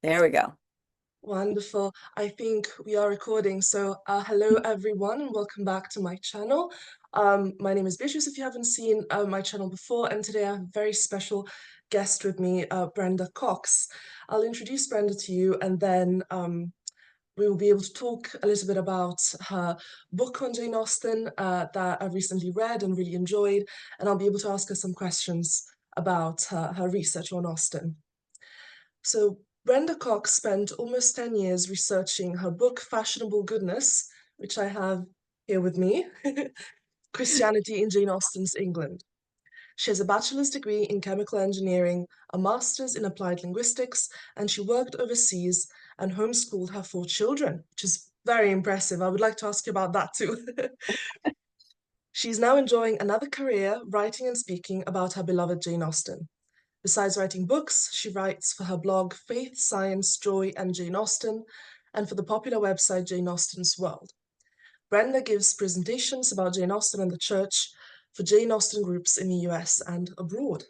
There we go. Wonderful. I think we are recording. So, hello everyone, and welcome back to my channel. My name is Beatrice, if you haven't seen my channel before, and today I have a very special guest with me, Brenda Cox. I'll introduce Brenda to you, and then we will be able to talk a little bit about her book on Jane Austen that I've recently read and really enjoyed, and I'll be able to ask her some questions about her research on Austen. So Brenda Cox spent almost 10 years researching her book Fashionable Goodness, which I have here with me, Christianity in Jane Austen's England. She has a bachelor's degree in chemical engineering, a master's in applied linguistics, and she worked overseas and homeschooled her 4 children, which is very impressive. I would like to ask you about that too. She's now enjoying another career writing and speaking about her beloved Jane Austen. Besides writing books, she writes for her blog Faith, Science, Joy, and Jane Austen, and for the popular website Jane Austen's World. Brenda gives presentations about Jane Austen and the church for Jane Austen groups in the US and abroad,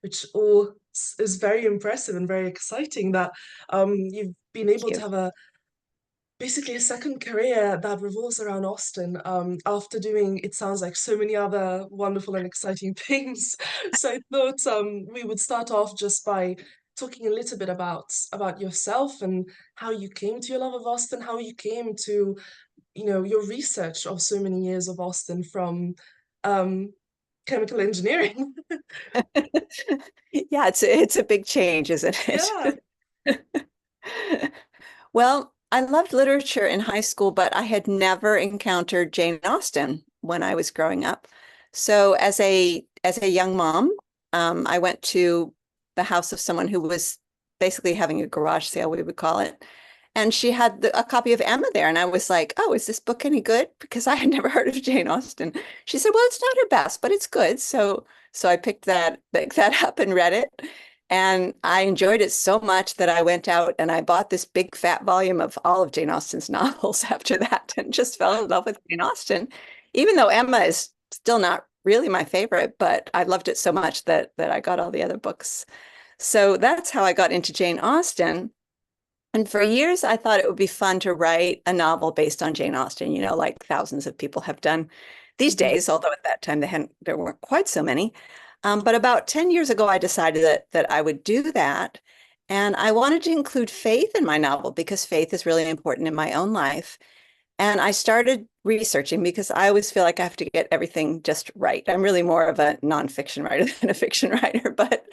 which all is very impressive and very exciting that you've been able to Cute. have a basically a second career that revolves around Austen after doing, it sounds like, so many other wonderful and exciting things. So I thought we would start off just by talking a little bit about yourself and how you came to your love of Austen, how you came to, your research of so many years of Austen from um, chemical engineering. Yeah, it's a big change, isn't it? Yeah. Well, I loved literature in high school, but I had never encountered Jane Austen when I was growing up. So as a young mom, I went to the house of someone who was basically having a garage sale, we would call it. And she had a copy of Emma there. And I was like, oh, is this book any good? Because I had never heard of Jane Austen. She said, well, it's not her best, but it's good. So I picked that up and read it. And I enjoyed it so much that I went out and I bought this big fat volume of all of Jane Austen's novels after that and just fell in love with Jane Austen, even though Emma is still not really my favorite, but I loved it so much that I got all the other books. So that's how I got into Jane Austen. And for years, I thought it would be fun to write a novel based on Jane Austen, like thousands of people have done these Mhm. days, although at that time there weren't quite so many. But about 10 years ago, I decided that I would do that. And I wanted to include faith in my novel because faith is really important in my own life. And I started researching because I always feel like I have to get everything just right. I'm really more of a nonfiction writer than a fiction writer, but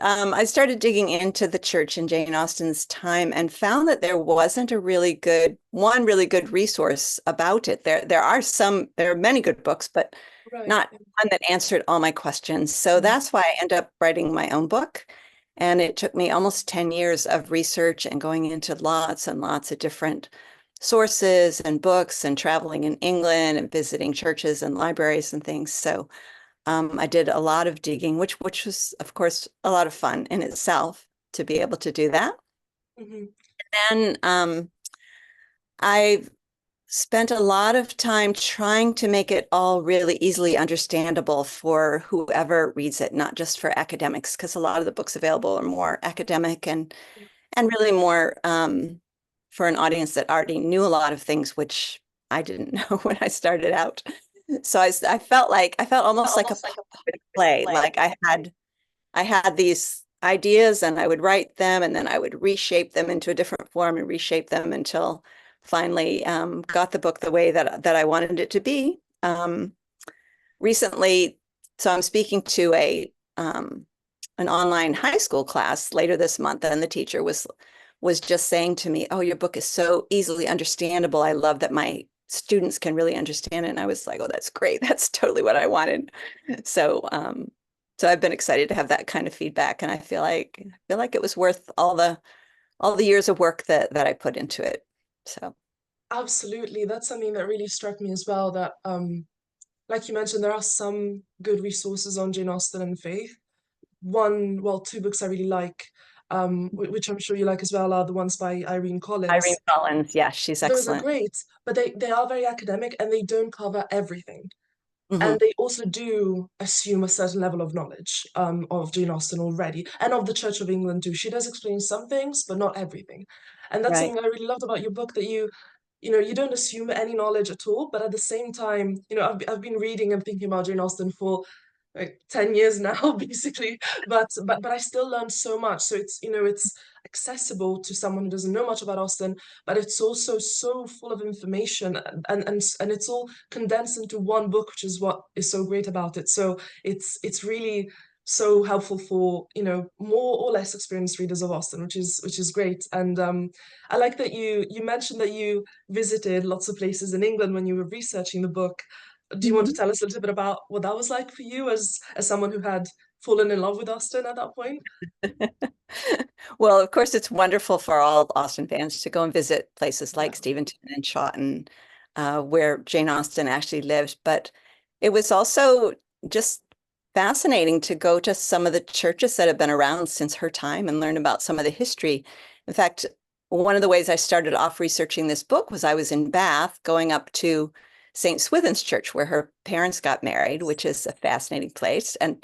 I started digging into the church in Jane Austen's time and found that there wasn't one really good resource about it. There are many good books, but Right. not one that answered all my questions. So that's why I ended up writing my own book. And it took me almost 10 years of research and going into lots and lots of different sources and books and traveling in England and visiting churches and libraries and things. So I did a lot of digging, which was, of course, a lot of fun in itself to be able to do that. Mhm. And I spent a lot of time trying to make it all really easily understandable for whoever reads it, not just for academics, because a lot of the books available are more academic and really more for an audience that already knew a lot of things, which I didn't know when I started out. So I felt almost like a Almost like a play. play. I had these ideas and I would write them and then I would reshape them into a different form and reshape them until finally got the book the way that I wanted it to be. Recently, so I'm speaking to a an online high school class later this month, and the teacher was just saying to me, "Oh, your book is so easily understandable. I love that my students can really understand it." And I was like, "Oh, that's great. That's totally what I wanted." So, so I've been excited to have that kind of feedback, and I feel like it was worth all the years of work that I put into it. So, Absolutely. That's something that really struck me as well, that like you mentioned, there are some good resources on Jane Austen and Faith. Well, 2 books I really like, which I'm sure you like as well, are the ones by Irene Irene Collins. Collins, yeah, she's Those are excellent. great, but they are very academic and they don't cover everything. and Hmm. they also do assume a certain level of knowledge of Jane Austen already, and of the Church of England too. She does explain some things, but not everything. And that's Right. something I really loved about your book, that you know, you don't assume any knowledge at all, but at the same time, you know, I've been reading and thinking about Jane Austen for like 10 years now, basically, but I still learned so much. So it's, you know, it's accessible to someone who doesn't know much about Austen, but it's also so full of information, and it's all condensed into one book, which is what is so great about it. So it's really so helpful for, you know, more or less experienced readers of Austen, which is great. And I like that you mentioned that you visited lots of places in England when you were researching the book. Do you want to Mhm. tell us a little bit about what that was like for you as someone who had fallen in love with Austen at that point? Well, of course, it's wonderful for all Austen fans to go and visit places Yeah. like Steventon and Chawton, where Jane Austen actually lived. But it was also just fascinating to go to some of the churches that have been around since her time and learn about some of the history. In fact, one of the ways I started off researching this book was I was in Bath going up to St. Swithin's Church, where her parents got married, which is a fascinating place. And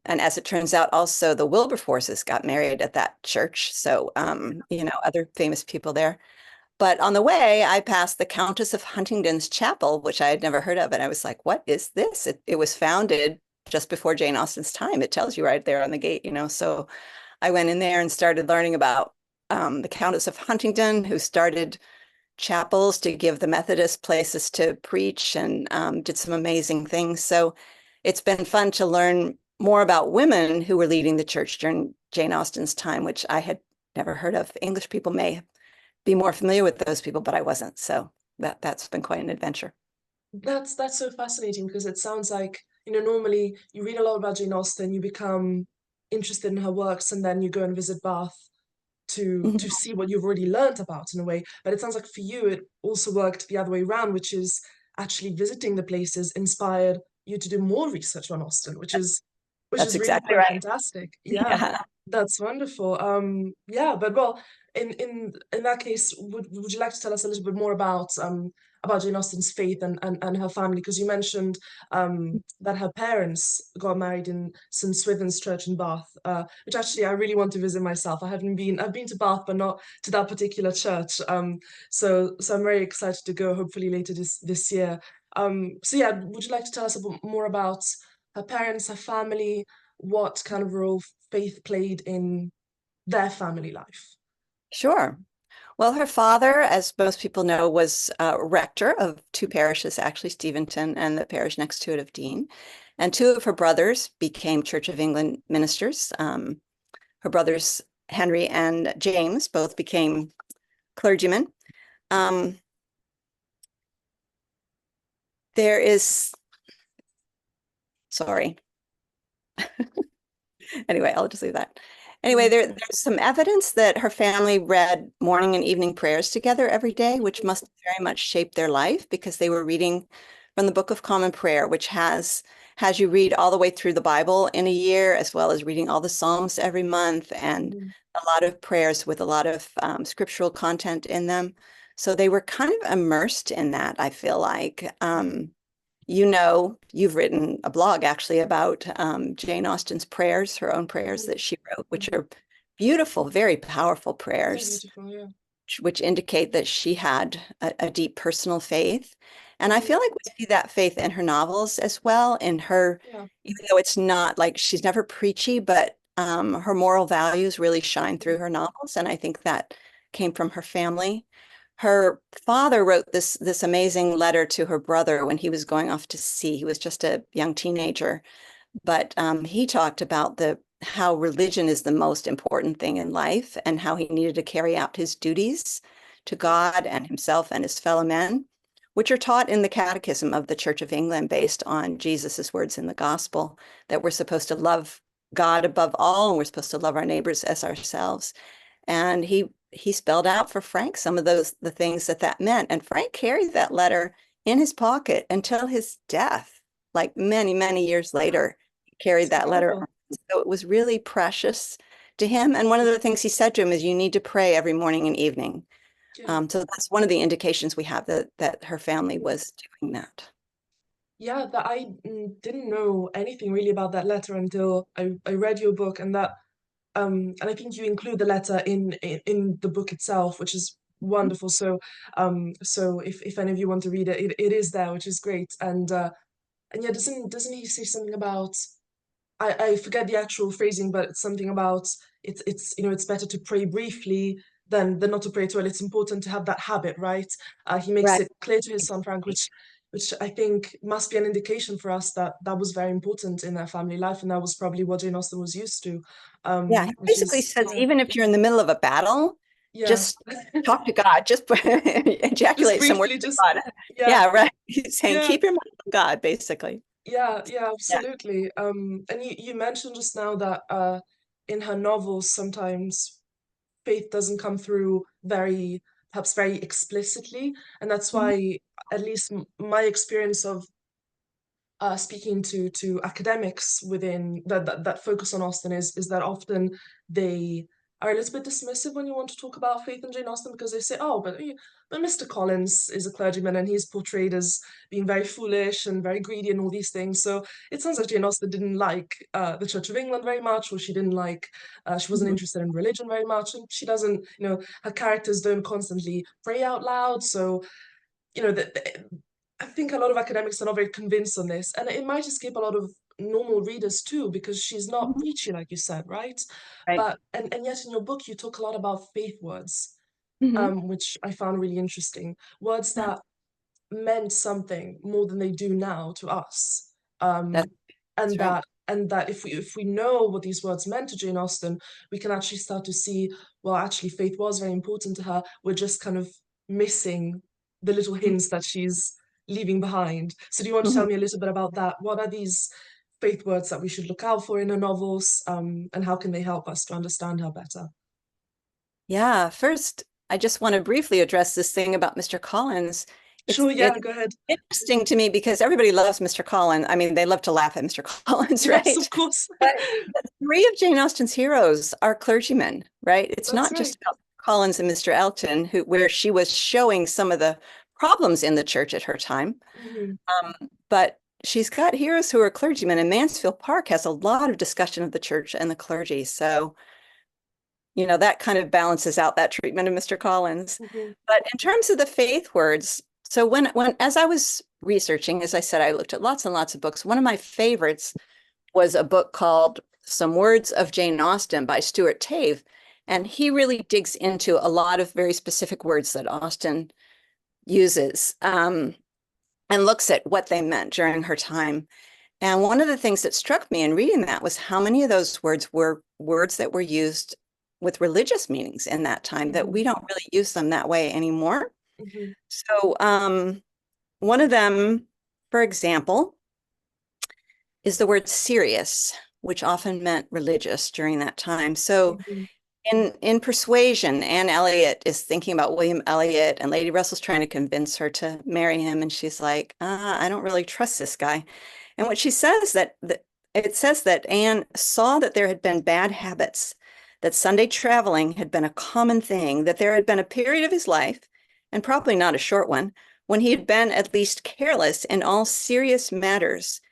as it turns out, also the Wilberforces got married at that church. So, other famous people there. But on the way, I passed the Countess of Huntingdon's Chapel, which I had never heard of. And I was like, what is this? It was founded just before Jane Austen's time. It tells you right there on the gate. So I went in there and started learning about the Countess of Huntingdon, who started chapels to give the Methodist places to preach and did some amazing things. So it's been fun to learn more about women who were leading the church during Jane Austen's time, which I had never heard of. English people may be more familiar with those people, but I wasn't. So that's been quite an adventure. That's so fascinating, because it sounds like, you know, normally you read a lot about Jane Austen, you become interested in her works, and then you go and visit Bath to Mhm. see what you've already learned about in a way. But it sounds like for you it also worked the other way around, which is actually visiting the places inspired you to do more research on Austen, which That's is really exactly quite right. fantastic. Yeah, Yeah. that's wonderful. Yeah, but well, in that case, would you like to tell us a little bit more about Jane Austen's faith and her family? Because you mentioned that her parents got married in St. Swithin's Church in Bath, which actually I really want to visit myself. I've been to Bath, but not to that particular church. So I'm very excited to go, hopefully later this year. So yeah, would you like to tell us a bit more about her parents, her family, what kind of role faith played in their family life? Sure. Well, her father, as most people know, was rector of two parishes, actually, Steventon and the parish next to it of Dean. And two of her brothers became Church of England ministers. Her brothers, Henry and James, both became clergymen. Um, there is, sorry, anyway, I'll just leave that. Anyway, there's some evidence that her family read morning and evening prayers together every day, which must very much shape their life because they were reading from the Book of Common Prayer, which has you read all the way through the Bible in a year, as well as reading all the Psalms every month and Mhm. a lot of prayers with a lot of scriptural content in them. So they were kind of immersed in that, I feel like. You've written a blog actually about Jane Austen's prayers, her own prayers Mhm. that she wrote, which Mhm. are beautiful, very powerful So prayers, beautiful, yeah. which indicate that she had a deep personal faith. And I Mhm. feel like we see that faith in her novels as well, in her, Yeah. even though it's not like she's never preachy, but her moral values really shine through Mhm. her novels. And I think that came from her family. Her father wrote this amazing letter to her brother when he was going off to sea. He was just a young teenager, but he talked about the how religion is the most important thing in life and how he needed to carry out his duties to Mhm. God and himself and his fellow men, which are taught in the Catechism of the Church of England based on Jesus's words in the gospel that we're supposed to love God above all and we're supposed to love our neighbors as ourselves. And he spelled out for Frank some of the things that meant. And Frank carried that letter in his pocket until his death, like many, many years Wow, later, he carried it's that letter incredible. around. So it was really precious to him. And one of the things he said to him is, you need to pray every morning and evening. Yeah. So that's one of the indications we have that her family Mhm. was doing that. Yeah, that I didn't know anything really about that letter until I read your book, and that and I think you include the letter in the book itself, which is wonderful. So if any of you want to read it, it is there, which is great. And yeah, doesn't he say something about I forget the actual phrasing, but it's something about it's it's better to pray briefly than not to pray at all. It's important to have that habit, right? He makes Right. it clear to his son Frank, which I think must be an indication for us that that was very important in their family life, and that was probably what Jane Austen was used to, Yeah, he which basically is says even if you're in the middle of a battle, yeah, just talk to God, just just ejaculate some words briefly, to just God. yeah, Yeah, right. He's saying yeah, keep your mind on God, basically. yeah, Yeah. absolutely. And you mentioned just now that in her novels sometimes faith doesn't come through perhaps very explicitly, and that's Mhm. why at least my experience of speaking to academics within that focus on Austen is that often they are a little bit dismissive when you want to talk about faith in Jane Austen, because they say, oh, but Mr. Collins is a clergyman and he's portrayed as being very foolish and very greedy and all these things. So it sounds like Jane Austen didn't like the Church of England very much, or she didn't like she wasn't Mhm. interested in religion very much, and she doesn't, her characters don't constantly pray out loud. So I think a lot of academics are not very convinced on this, and it might escape a lot of normal readers too, because she's not Mhm. preachy, like you said, right? Right. And yet in your book you talk a lot about faith words, Hmm. which I found really interesting. Words Yeah, that meant something more than they do now to us. Um, that's and that's right. that if we know what these words meant to Jane Austen, we can actually start to see, well, actually faith was very important to her. We're just kind of missing the little hints that she's leaving behind. So do you want to Mhm. tell me a little bit about that? What are these faith words that we should look out for in her novels, and how can they help us to understand her better? Yeah, first, I just want to briefly address this thing about Mr. Collins. Sure, yeah, It's go ahead. interesting to me because everybody loves Mr. Collins. I mean, they love to laugh at Mr. Collins, Yes, of right? course. But three of Jane Austen's heroes are clergymen, right? It's That's not right. just about Collins and Mr. Elton, where she was showing some of the problems in the church at her time. Hmm. But she's got heroes who are clergymen, and Mansfield Park has a lot of discussion of the church and the clergy. So that kind of balances out that treatment of Mr. Collins. Hmm. But in terms of the faith words, so as I was researching, as I said, I looked at lots and lots of books. One of my favorites was a book called Some Words of Jane Austen by Stuart Tave. And he really digs into a lot of very specific words that Austen uses, and looks at what they meant during her time. And one of the things that struck me in reading that was how many of those words were words that were used with religious meanings in that time, that Hmm. we don't really use them that way anymore. Hmm. So, one of them, for example, is the word serious, which often meant religious during that time. So, Hmm. in Persuasion, Anne Elliot is thinking about William Elliot, and Lady Russell's trying to convince her to marry him, and she's like, I don't really trust this guy. And what she says that it says that Anne saw that there had been bad habits, that Sunday traveling had been a common thing, that there had been a period of his life, and probably not a short one, when he had been at least careless in all serious matters.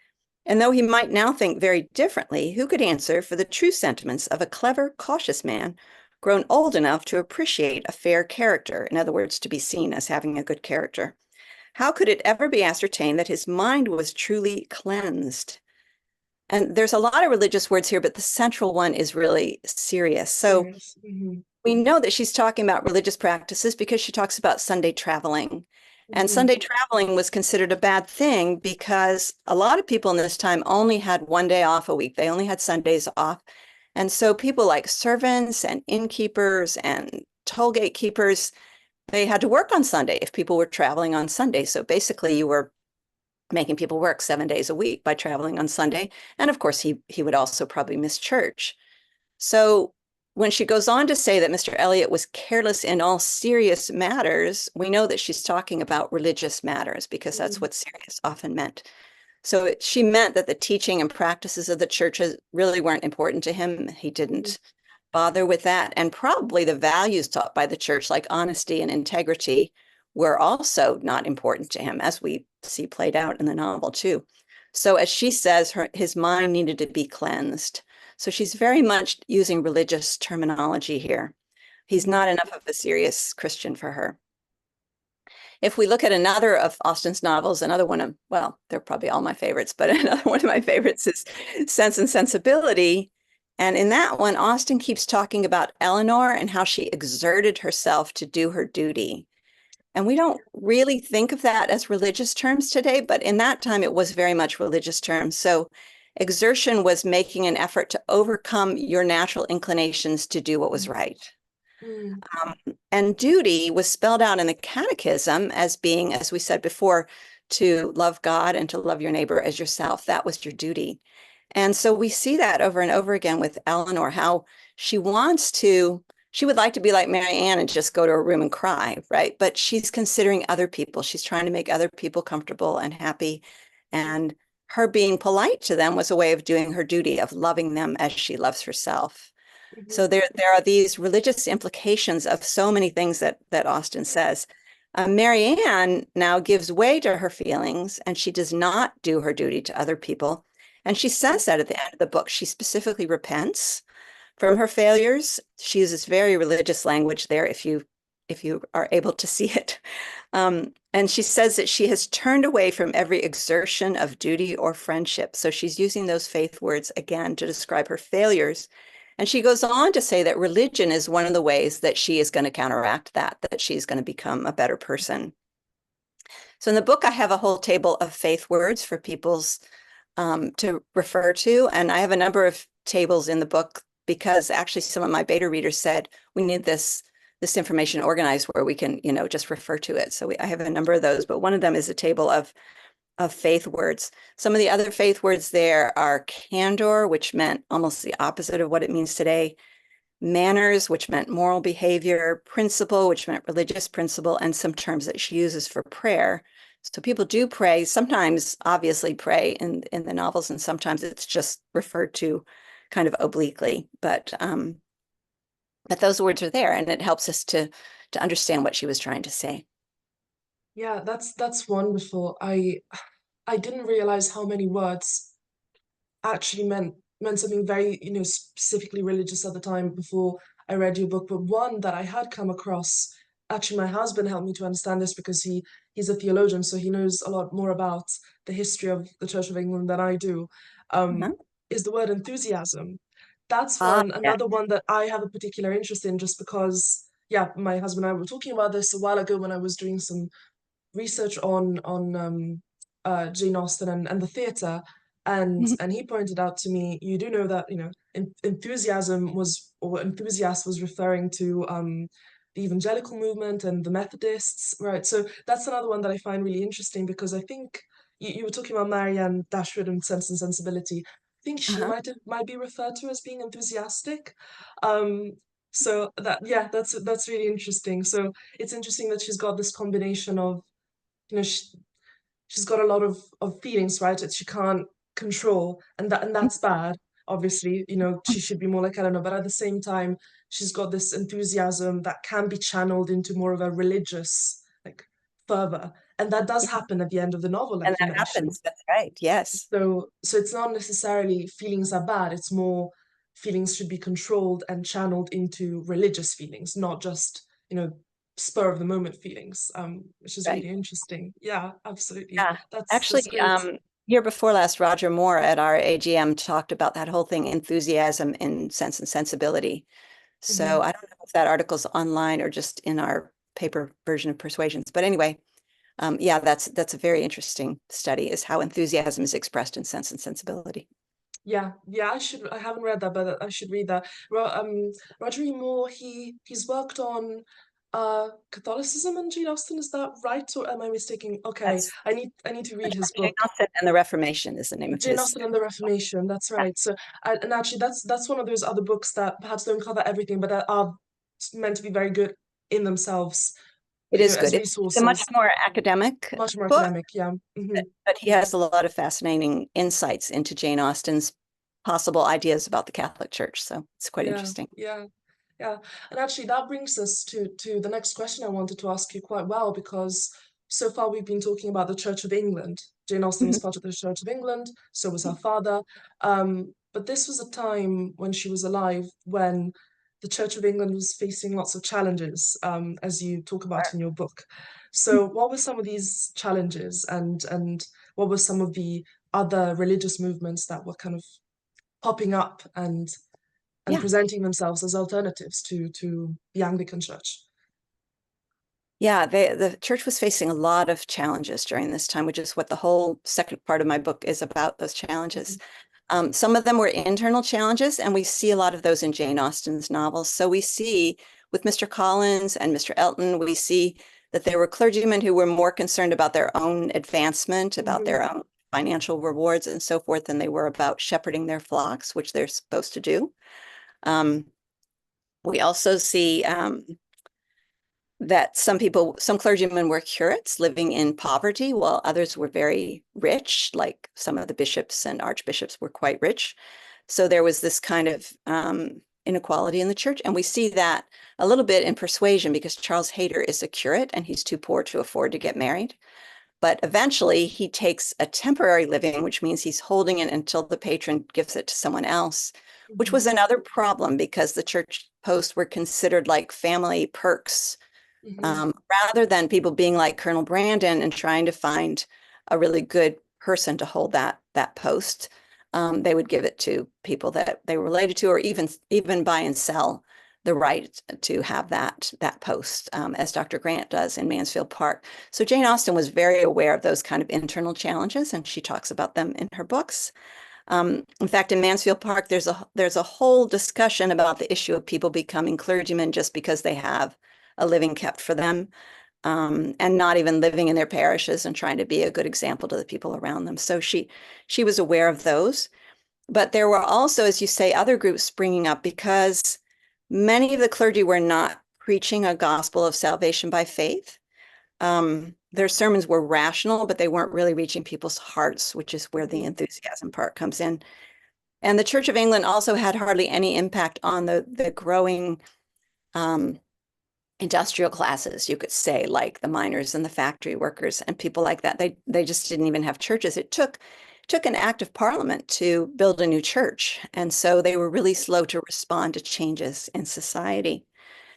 And though he might now think very differently, who could answer for the true sentiments of a clever, cautious man grown old enough to appreciate a fair character, in other words, to be seen as having a good character? How could it ever be ascertained that his mind was truly cleansed? And there's a lot of religious words here, but the central one is really serious. So Serious. Hmm. we know that she's talking about religious practices because she talks about Sunday traveling. And Hmm. Sunday traveling was considered a bad thing because a lot of people in this time only had one day off a week. They only had Sundays off. And so people like servants and innkeepers and toll gate keepers, they had to work on Sunday if people were traveling on Sunday. So basically you were making people work 7 days a week by traveling on Sunday. And of course, he would also probably miss church. So when she goes on to say that Mr. Elliot was careless in all serious matters, we know that she's talking about religious matters because that's Hmm. what serious often meant. So she meant that the teaching and practices of the churches really weren't important to him. He Hmm. didn't bother with that. And probably the values taught by the church, like honesty and integrity, were also not important to him, as we see played out in the novel too. So as she says, his mind needed to be cleansed. So she's very much using religious terminology here. He's Mhm. not enough of a serious Christian for her. If we look at another of Austen's novels, another one of, well, they're probably all my favorites, but another one of my favorites is Sense and Sensibility. And in that one, Austen keeps talking about Eleanor and how she exerted herself to do her duty. And we don't really think of that as religious terms today, but in that time it was very much religious terms. So exertion was making an effort to overcome your natural inclinations to do what was right. Mm. And duty was spelled out in the catechism as being, as we said before, to love God and to love your neighbor as yourself. That was your duty. And so we see that over and over again with Eleanor, how she she would like to be like Mary Ann and just go to a room and cry, right? But she's considering other people. She's trying to make other people comfortable and happy. And her being polite to them was a way of doing her duty of loving them as she loves herself. Mhm. So there are these religious implications of so many things that Austen says. Mary Ann now gives way to her feelings and she does not do her duty to other people. And she says that at the end of the book. She specifically repents from her failures. She uses very religious language there if you are able to see it. And she says that she has turned away from every exertion of duty or friendship. So she's using those faith words again to describe her failures. And she goes on to say that religion is one of the ways that she is going to counteract that she's going to become a better person. So in the book, I have a whole table of faith words for people's to refer to. And I have a number of tables in the book because actually some of my beta readers said we need this information organized where we can, just refer to it. So I have a number of those, but one of them is a table of faith words. Some of the other faith words there are candor, which meant almost the opposite of what it means today. Manners, which meant moral behavior, principle, which meant religious principle, and some terms that she uses for prayer. So people do pray, sometimes obviously pray in the novels, and sometimes it's just referred to kind of obliquely. But those words are there, and it helps us to understand what she was trying to say. Yeah, that's wonderful. I didn't realize how many words actually meant something very, specifically religious at the time before I read your book. But one that I had come across, actually my husband helped me to understand this because he's a theologian, so he knows a lot more about the history of the Church of England than I do, Uh-huh. is the word enthusiasm. That's Ah, yeah. another one that I have a particular interest in just because, yeah, my husband and I were talking about this a while ago when I was doing some research on Jane Austen and the theatre, and he pointed out to me, you do know that enthusiasm was or enthusiast was referring to the evangelical movement and the Methodists, right? So that's another one that I find really interesting because I think you were talking about Marianne Dashwood and Sense and Sensibility. I think she Uh-huh. might be referred to as being enthusiastic. Um, so that yeah, that's really interesting. So it's interesting that she's got this combination of you know she, she's got a lot of feelings, right, that she can't control, and that's bad. Obviously, she should be more like Eleanor, but at the same time she's got this enthusiasm that can be channeled into more of a religious like fervor, and that does Yeah. happen at the end of the novel, And like you that mentioned. happens. That's right. Yes. So it's not necessarily feelings are bad, it's more feelings should be controlled and channeled into religious feelings, not just, spur of the moment feelings, which is Right. really interesting. Yeah, absolutely. Yeah. That's Actually, great. year before last, Roger Moore at our AGM talked about that whole thing, enthusiasm in Sense and Sensibility. So Mhm. I don't know if that article's online or just in our paper version of Persuasions. But anyway, yeah, that's a very interesting study, is how enthusiasm is expressed in Sense and Sensibility. Yeah, I haven't read that, but I should read that. Roger E. Moore, he's worked on Catholicism and Jane Austen, is that right? Or am I mistaken? Okay, That's I need to read his Jane book. Austen and the Reformation is the name of Jane his. Austen and the Reformation, that's right. So, and actually, that's one of those other books that perhaps don't cover everything, but that are meant to be very good in themselves, It is as good. It's a much resources. more academic Much more book, academic, yeah. but he has a lot of fascinating insights into Jane Austen's possible ideas about the Catholic Church. So it's quite Yeah, interesting. yeah, yeah. And actually, that brings us to the next question I wanted to ask you quite well, because so far we've been talking about the Church of England. Jane Austen was Mhm. part of the Church of England, so was her father. But this was a time when she was alive when the Church of England was facing lots of challenges, as you talk about in your book. So, what were some of these challenges, and what were some of the other religious movements that were kind of popping up and Yeah. presenting themselves as alternatives to the Anglican Church? Yeah, the church was facing a lot of challenges during this time, which is what the whole second part of my book is about, those challenges. Mhm, Some of them were internal challenges, and we see a lot of those in Jane Austen's novels. So we see with Mr. Collins and Mr. Elton, we see that there were clergymen who were more concerned about their own advancement, about mhm, their own financial rewards and so forth, than they were about shepherding their flocks, which they're supposed to do. Um, we also see that some clergymen were curates living in poverty, while others were very rich, like some of the bishops and archbishops were quite rich. So there was this kind of inequality in the church. And we see that a little bit in Persuasion because Charles Hayter is a curate and he's too poor to afford to get married. But eventually he takes a temporary living, which means he's holding it until the patron gives it to someone else, which mhm, was another problem because the church posts were considered like family perks, mhm, rather than people being like Colonel Brandon and trying to find a really good person to hold that post. They would give it to people that they were related to, or even buy and sell the right to have that post, as Dr. Grant does in Mansfield Park. So Jane Austen was very aware of those kind of internal challenges, and she talks about them in her books. In fact, in Mansfield Park, there's a whole discussion about the issue of people becoming clergymen just because they have a living kept for them, and not even living in their parishes and trying to be a good example to the people around them. So she was aware of those. But there were also, as you say, other groups springing up because many of the clergy were not preaching a gospel of salvation by faith. Their sermons were rational, but they weren't really reaching people's hearts, which is where the mhm, enthusiasm part comes in. And the Church of England also had hardly any impact on the growing um, industrial classes, you could say, like the miners and the factory workers and people like that. They just didn't even have churches. It took an act of parliament to build a new church. And so they were really slow to respond to changes in society.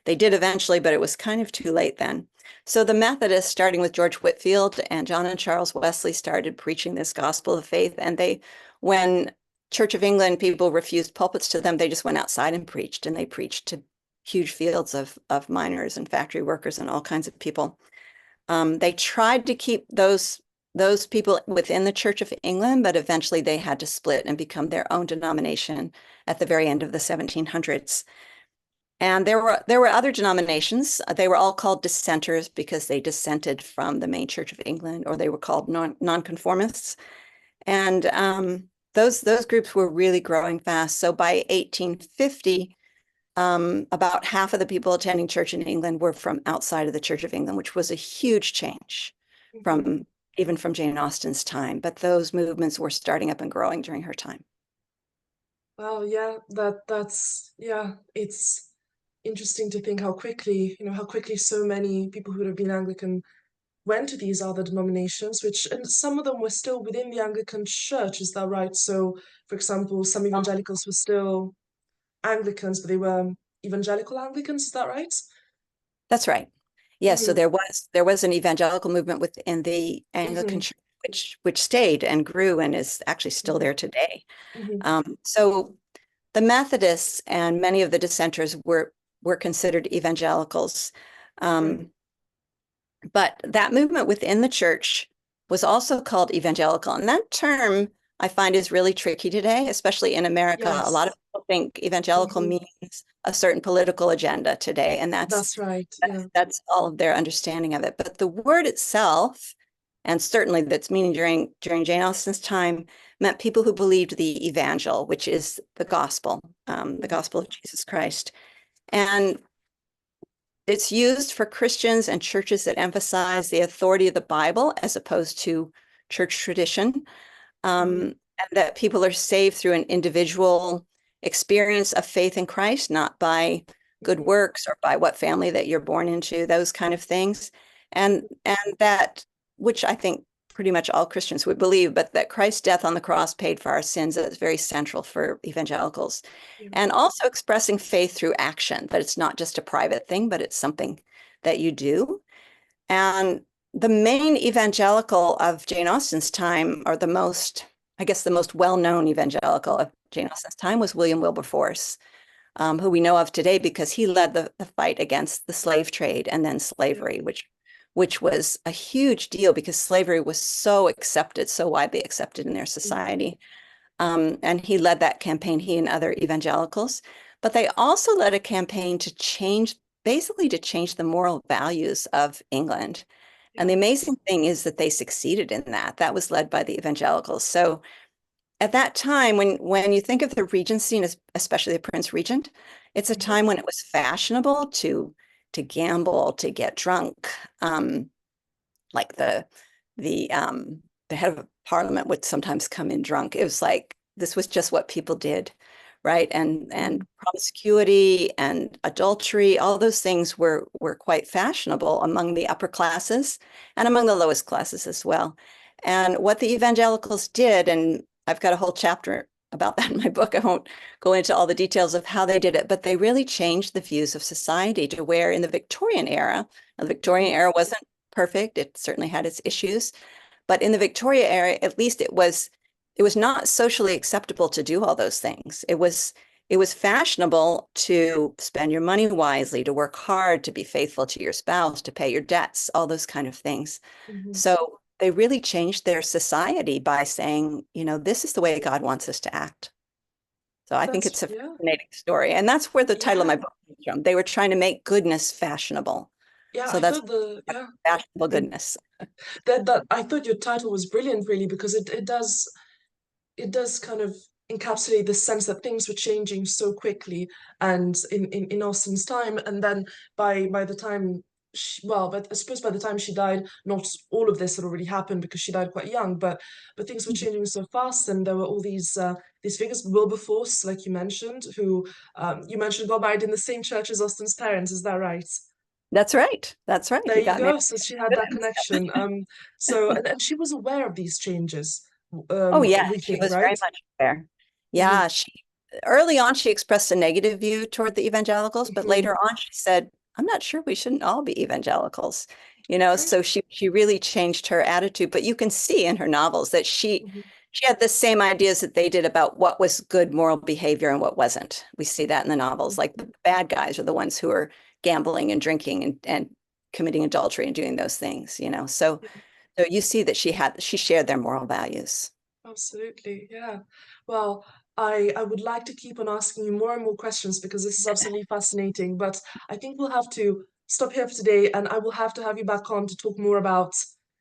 They did eventually, but it was kind of too late then. So the Methodists, starting with George Whitefield and John and Charles Wesley, started preaching this gospel of faith. And when Church of England people refused pulpits to them, they just went outside and preached, and they preached to huge fields of miners and factory workers and all kinds of people. They tried to keep those people within the Church of England, but eventually they had to split and become their own denomination at the very end of the 1700s. And there were other denominations. They were all called dissenters because they dissented from the main Church of England, or they were called nonconformists. And those groups were really growing fast. So by 1850, about half of the people attending church in England were from outside of the Church of England, which was a huge change mhm. from even from Jane Austen's time. But those movements were starting up and growing during her time. Well, yeah, that's yeah, it's interesting to think how quickly, how quickly so many people who would have been Anglican went to these other denominations, which and some of them were still within the Anglican Church, is that right? So, for example, some evangelicals were still Anglicans, but they were evangelical Anglicans, is that right? That's right. Yes, so Hmm. there was an evangelical movement within the Anglican Hmm. Church, which stayed and grew and is actually still Hmm. there today. Hmm. So the Methodists and many of the dissenters were considered evangelicals. Right. Um, but that movement within the church was also called evangelical. And that term I find is really tricky today, especially in America. A lot of Yes. people think evangelical Hmm. means a certain political agenda today, and that's That's right. that's Yeah. that's all of their understanding of it. But the word itself, and certainly that's meaning during Jane Austen's time, meant people who believed the evangel, which is the Hmm. gospel of Jesus Christ. And it's used for Christians and churches that emphasize the authority of the Bible as opposed to church tradition, Hmm. and that people are saved through an individual experience of faith in Christ, not by good Hmm. works or by what family that you're born into, those kind of things. and that, which I think pretty much all Christians would believe, but that Christ's death on the cross paid for our sins is very central for evangelicals. Yeah. And also expressing faith through action, that it's not just a private thing, but it's something that you do. And the main evangelical of Jane Austen's time, or the most, I guess, the most well-known evangelical of Jane Austen's time was William Wilberforce, who we know of today because he led the fight against the slave trade and then Yeah. slavery, which was a huge deal because slavery was so accepted, so widely accepted in their Mm. society. And he led that campaign, he and other evangelicals. But they also led a campaign to change, basically to change the moral values of England. And the Yeah. amazing thing is that they succeeded in that. That was led by the evangelicals. So at that time, when you think of the Regency, and especially the Prince Regent, it's a Mhm. time when it was fashionable to gamble, to get drunk. Like the head of parliament would sometimes come in drunk. It was like this was just what people did, right? And Mhm. promiscuity and adultery, all those things were quite fashionable among the upper classes and among the lowest classes as well. And what the evangelicals did, and I've got a whole chapter about that in my book. I won't go into all the details of how they did it, but they really changed the views of society to where in the Victorian era, the Victorian Mhm. era wasn't perfect. It certainly had its issues, but in the Victoria era, at least it was not socially acceptable to do all those things. It was fashionable to spend your money wisely, to work hard, to be faithful to your spouse, to pay your debts, all those kind of things. Mhm. So they really changed their society by saying, this is the way God wants us to act. So I think That's it's a yeah. fascinating story. And that's where the title of my Yeah. book comes from. They were trying to make goodness fashionable. Yeah, So I that's thought the yeah. fashionable Thank goodness. that I thought your title was brilliant really because it does kind of encapsulate the sense that things were changing so quickly and in Austen's time. And then by the time but I suppose by the time she died, not all of this had already happened because she died quite young, but things were changing so fast, and there were all these figures, Wilberforce, like you mentioned got married in the same church as Austen's parents, is that right? That's right. That's right. There He you got married. go. So she had that connection. So and she was aware of these changes. Oh yeah, We she think, was right? very much aware. Hmm. Yeah, she early on she expressed a negative view toward the evangelicals, but Hmm. later on she said, "I'm not sure we shouldn't all be evangelicals." Okay. So she really changed her attitude, but you can see in her novels that Hmm. she had the same ideas that they did about what was good moral behavior and what wasn't. We see that in the novels. Like the bad guys are the ones who are gambling and drinking and committing adultery and doing those things. So you see that she shared their moral values. Absolutely, yeah. Well, I would like to keep on asking you more and more questions because this is absolutely fascinating, but I think we'll have to stop here for today, and I will have to have you back on to talk more about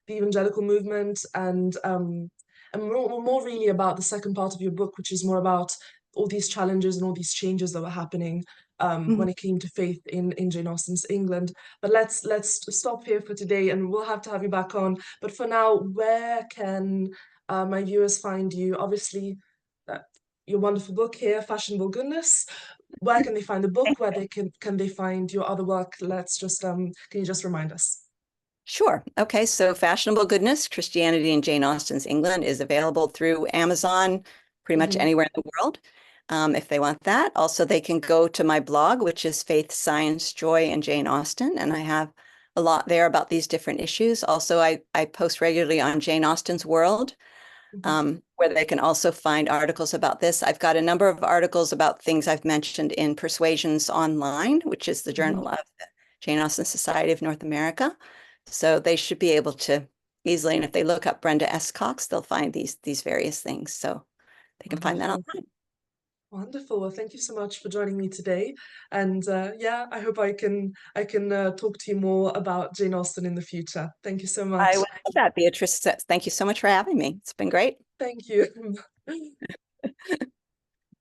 the evangelical movement and more really about the second part of your book, which is more about all these challenges and all these changes that were happening Mhm. when it came to faith in Jane Austen's England. But let's stop here for today, and we'll have to have you back on. But for now, where can my viewers find you? Obviously, uh, your wonderful book here, Fashionable Goodness. Where can they find the book? Where they can they find your other work? Let's just can you just remind us? Sure. Okay. So Fashionable Goodness, Christianity in Jane Austen's England is available through Amazon, pretty much Hmm. anywhere in the world, if they want that. Also, they can go to my blog, which is Faith, Science, Joy, and Jane Austen. And I have a lot there about these different issues. Also, I post regularly on Jane Austen's World, Hmm. where they can also find articles about this. I've got a number of articles about things I've mentioned in Persuasions Online, which is the Hmm. journal of the Jane Austen Society of North America. So they should be able to easily, and if they look up Brenda S. Cox, they'll find these various things. So they can find that Wonderful. online. Wonderful. Well, thank you so much for joining me today. And yeah, I hope I can talk to you more about Jane Austen in the future. Thank you so I much. would love that, Beatrice. Thank you so much for having me. It's been great. Thank you.